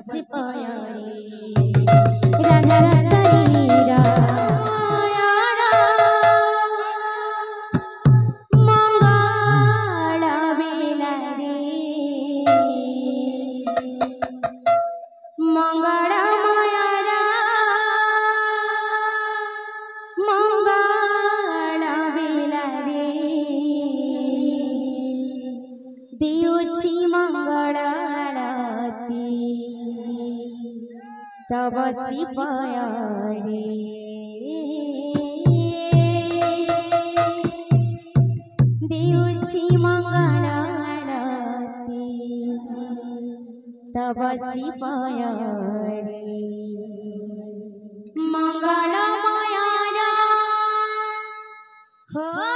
बसी पाया रे राधा रसरीरा तब सिपाया रे देऊची मंगल आरती तब सिपाया रे मंगल माया हो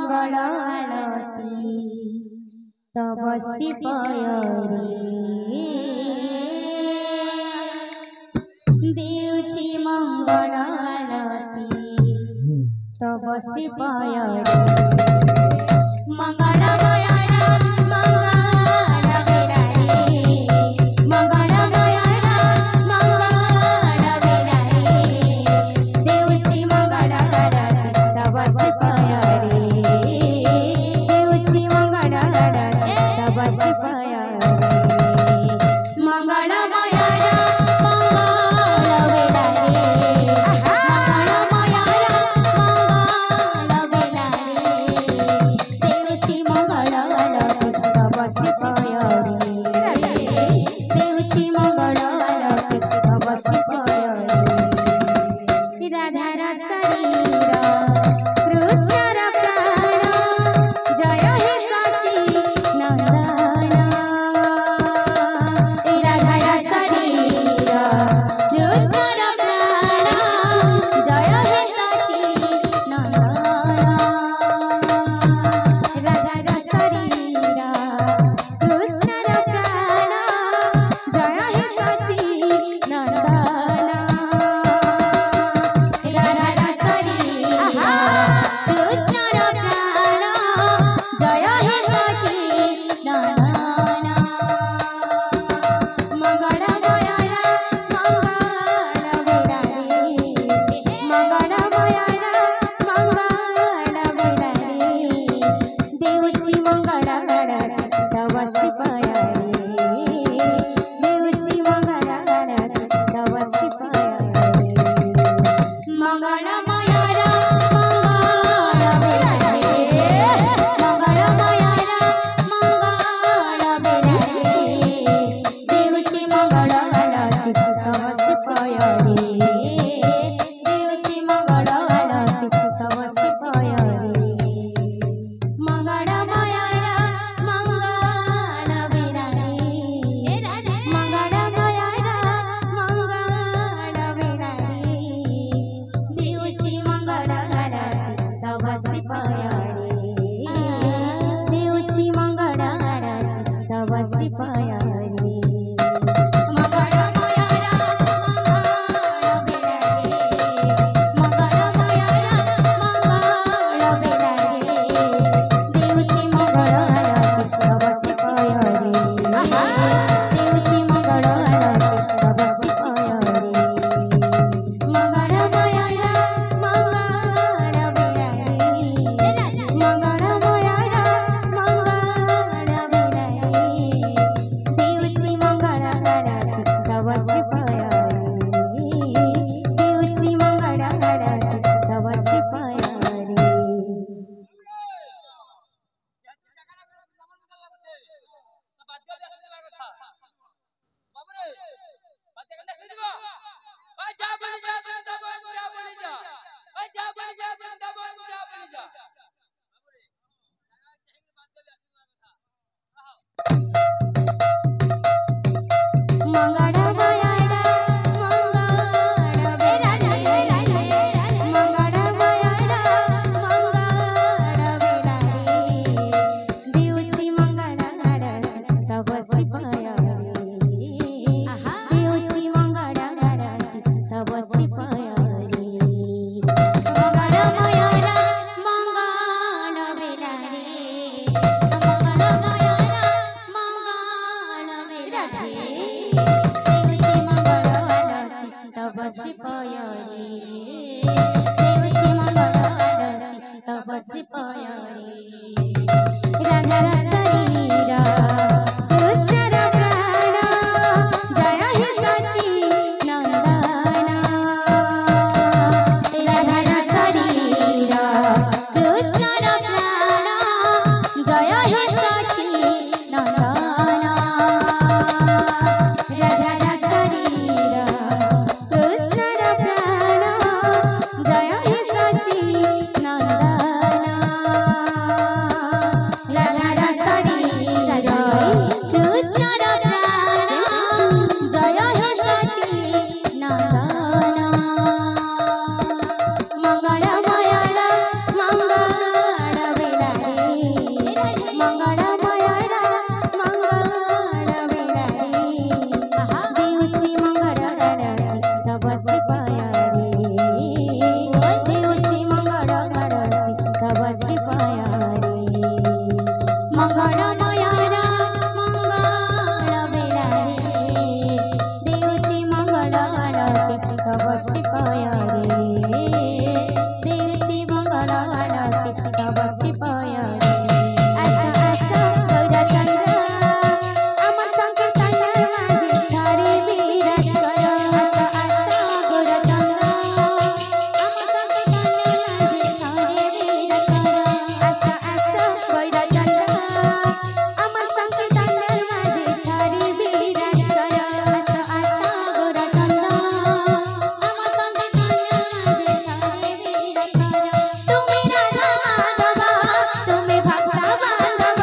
मंगल आरती तब सिपाया रे देऊची मंगल आरती तब सिपाया मंगल देवची मंगल आरती तब श्रीपाय रे राधार शरीर कृष्णर प्राण जय हे सच्चिदानंद राधार शरीर कृष्णर प्राण जय हे सच्चिदानंद राधार शरीर कृष्णर प्राण जय हे सच्चिदानंद राधार शरीर कृष्णर प्राण जय हे सच्चिदानंद मंगलमय मंगल बेला रे मंगलमय मंगल बेला रे देवची मंगल आरती तब श्रीपाय रे देवची मंगल आरती तब श्रीपाय रे मंगलमय मंगल बेला रे देवची मंगल आरती तब श्रीपाय रे देवची मंगल आरती तब श्रीपाय रे आशा आशा गौरचंद्र अमर संकीर्तन माझे धारे विराज कर आशा आशा गौरचंद्र अमर संकीर्तन माझे धारे विराज कर आशा आशा गौरचंद्र अमर संकीर्तन माझे धारे विराज कर आशा आशा गौरचंद्र अमर संकीर्तन माझे धारे विराज कर तुम्ही राधा माधव तुम्ही भक्त बांधव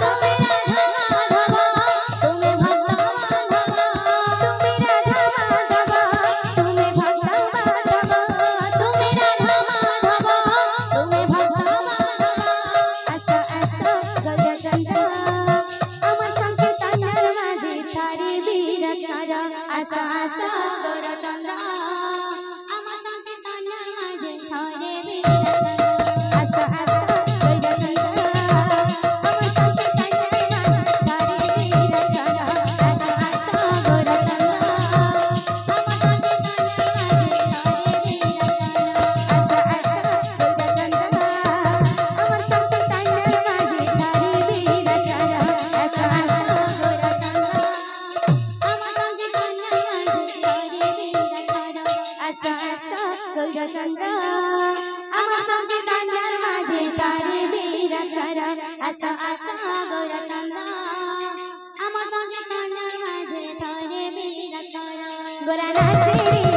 तुम्ही राधा माधव तुम्ही भक्त बांधव तुम्ही राधा माधव तुम्ही भक्त बांधव तुम्ही राधा माधव तुम्ही भक्त बांधव आशा आशा गौरचंद्र अमर संकीर्तन माझे धारे विराज कर आशा आशा गौरचंद्र अमर संकीर्तन माझे धारे विराज कर आशा आशा गौरचंद्र अमर संकीर्तन माझे धारे विराज कर आशा आशा गौरचंद्र अमर संकीर्तन माझे धारे विराज कर आशा आशा गौरचंद्र अमर संकीर्तन माझे धारे विराज कर आशा आशा गौरचंद्र अमर संकीर्तन माझे धारे विराज कर आशा आशा गौरचंद्र अमर संकीर्तन माझे धारे विराज कर आशा आशा गौरचंद्र अमर संकीर्तन माझे धारे विराज कर गोरा नाचे रे